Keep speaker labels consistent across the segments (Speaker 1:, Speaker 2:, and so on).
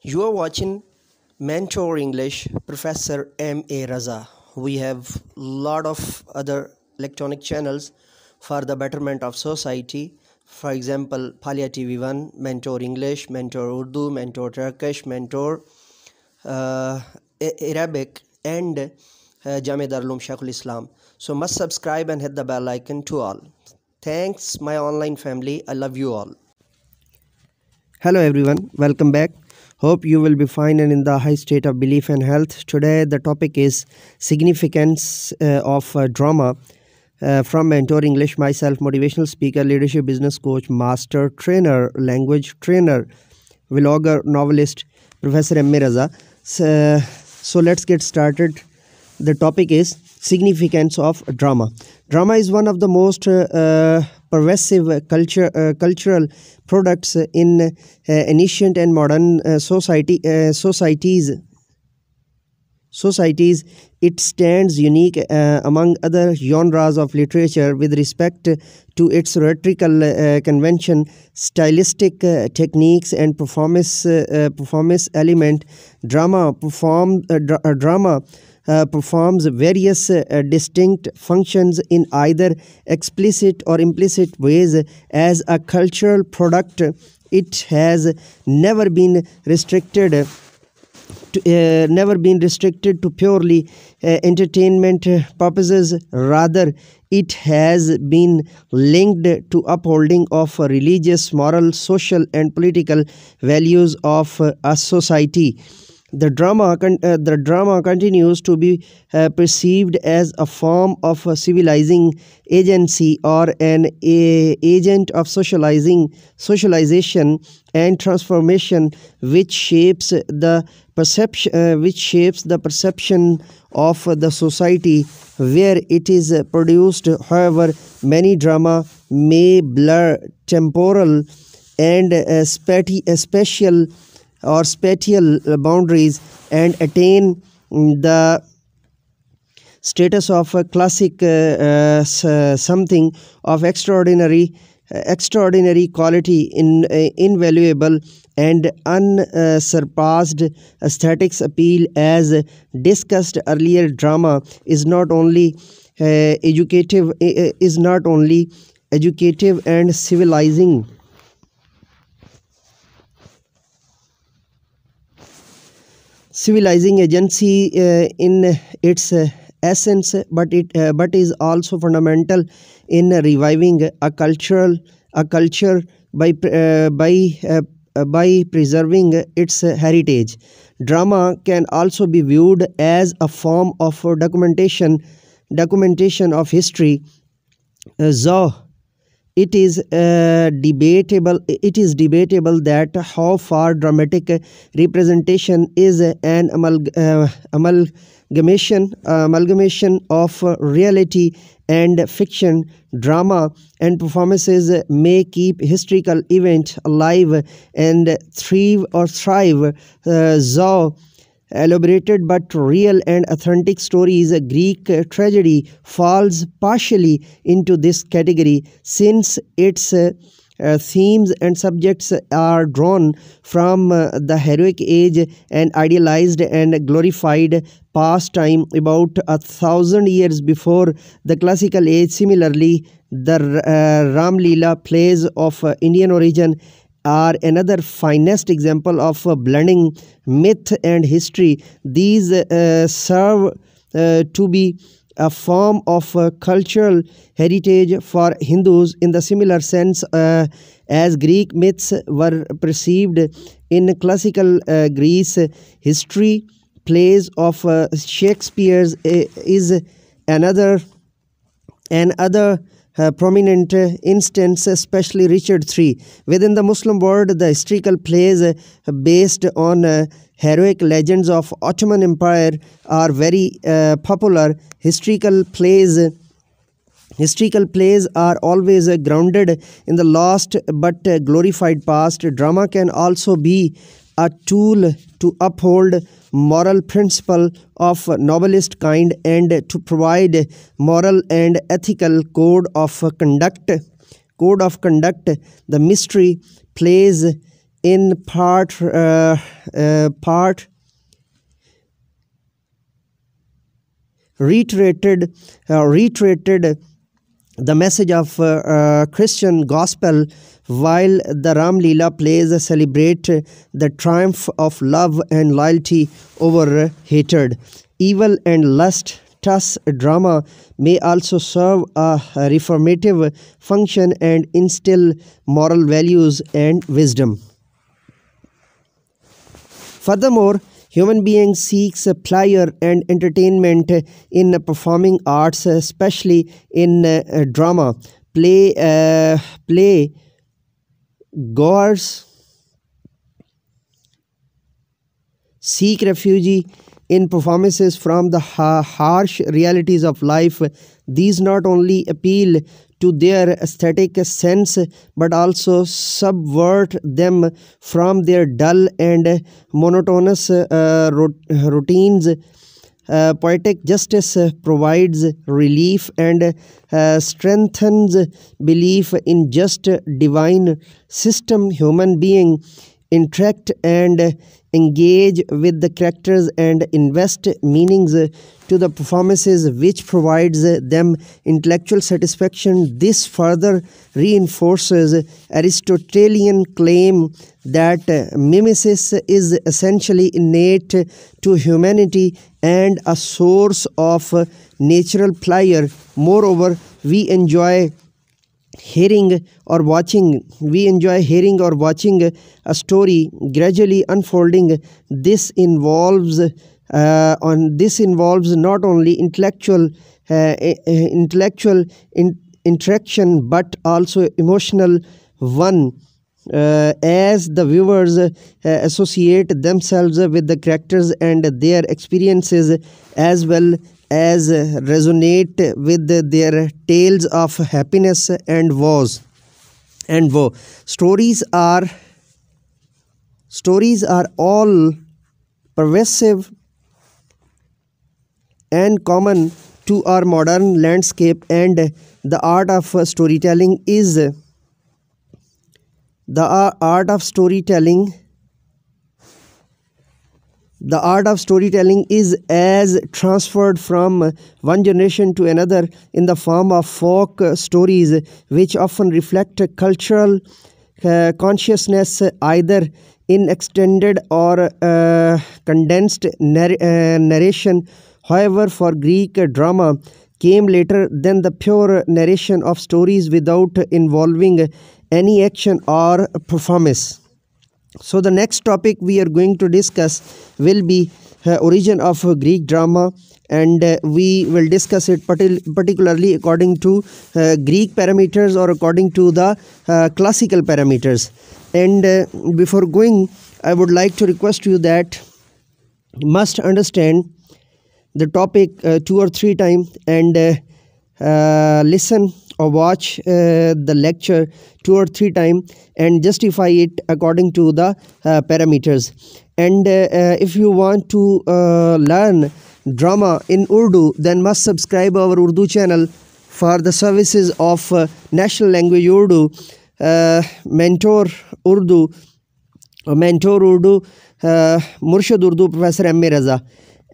Speaker 1: You are watching Mentor English, Professor MA-Raza. We have lot of other electronic channels for the betterment of society. For example, Palia TV1, Mentor English, Mentor Urdu, Mentor Turkish, Mentor uh, Arabic, and Jamia Darulum Sheikhul Islam. So must subscribe and hit the bell icon to all. Thanks, my online family. I love you all. Hello everyone, welcome back. Hope you will be fine and in the high state of belief and health. Today the topic is significance of drama. From Mentor English, myself, motivational speaker, leadership business coach, master trainer, language trainer, vlogger, novelist, Professor MA-Raza. So let's get started. The topic is significance of drama. Drama is one of the most pervasive cultural products in ancient and modern societies. It stands unique among other genres of literature with respect to its rhetorical convention, stylistic techniques, and performance element. Drama performs various distinct functions in either explicit or implicit ways. As a cultural product, it has never been restricted to purely entertainment purposes. Rather, it has been linked to upholding of religious, moral, social, and political values of a society. The drama continues to be perceived as a form of a civilizing agency or an agent of socialization and transformation, which shapes the perception of the society where it is produced. However, many drama may blur temporal and spatial boundaries and attain the status of a classic, something of extraordinary quality, invaluable and unsurpassed aesthetics appeal. As discussed earlier, drama is not only educative and civilizing agency in its essence, but is also fundamental in reviving a culture by preserving its heritage. Drama can also be viewed as a form of documentation of history. Though it is debatable that how far dramatic representation is an amalgamation of reality and fiction. Drama and performances may keep historical events alive and thrive. Though elaborated but real and authentic stories, Greek tragedy falls partially into this category, since its themes and subjects are drawn from the heroic age and idealized and glorified pastime about 1,000 years before the classical age. Similarly, the Ram Leela plays of Indian origin are another finest example of blending myth and history. These serve to be a form of cultural heritage for Hindus in the similar sense as Greek myths were perceived in classical Greece. History plays of Shakespeare's is another prominent instance, especially Richard III. Within the Muslim world, the historical plays based on heroic legends of Ottoman Empire are very popular. Historical plays are always grounded in the lost but glorified past. Drama can also be a tool to uphold moral principle of noblest kind and to provide moral and ethical code of conduct. The mystery plays in part reiterated the message of Christian gospel, while the Ram Leela plays celebrate the triumph of love and loyalty over hatred, evil and lust. Thus, drama may also serve a reformative function and instill moral values and wisdom. Furthermore, human beings seeks pleasure and entertainment in performing arts, especially in drama. Play goers seek refuge in performances from the harsh realities of life. These not only appeal to their aesthetic sense but also subvert them from their dull and monotonous routines. Poetic justice provides relief and strengthens belief in just divine system. Human being interact and engage with the characters and invest meanings to the performances, which provides them intellectual satisfaction. This further reinforces Aristotelian claim that mimesis is essentially innate to humanity and a source of natural pleasure. Moreover, we enjoy hearing or watching a story gradually unfolding. This involves not only intellectual interaction but also emotional one, as the viewers associate themselves with the characters and their experiences, as well as resonate with their tales of happiness and woes. Stories are all pervasive and common to our modern landscape, and the art of storytelling is as transferred from one generation to another in the form of folk stories, which often reflect cultural consciousness either in extended or condensed narration. However, for Greek drama came later than the pure narration of stories without involving any action or performance. So the next topic we are going to discuss will be origin of Greek drama, and we will discuss it particularly according to Greek parameters or according to the classical parameters. And before going, I would like to request you that you must understand the topic 2 or 3 times and listen or watch the lecture 2 or 3 times and justify it according to the parameters. And if you want to learn drama in Urdu, then must subscribe our Urdu channel for the services of national language Urdu, Mentor Urdu, Murshid Urdu, Professor MA-Raza.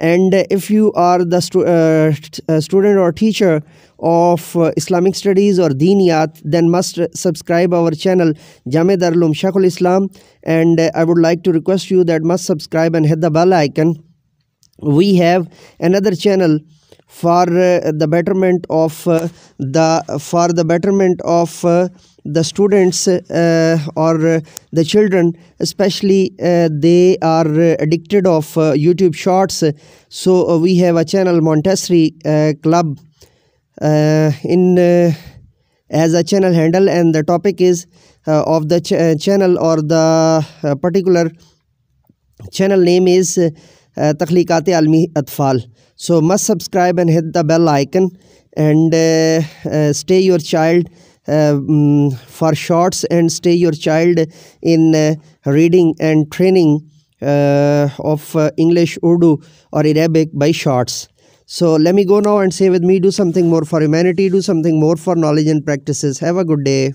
Speaker 1: And if you are the student or teacher of Islamic studies or Diniyat, then must subscribe our channel Jame Darul Uloom Sheikhul Islam. And I would like to request you that must subscribe and hit the bell icon. We have another channel for the betterment of the students or the children, especially they are addicted of YouTube shorts. So we have a channel Montessori Club as a channel handle, and the topic is of the channel or the particular channel name is Takhliqat Almi Atfal. So must subscribe and hit the bell icon and stay your child for shorts and stay your child in reading and training of English, Urdu or Arabic by shorts. So let me go now and say with me, do something more for humanity, do something more for knowledge and practices. Have a good day.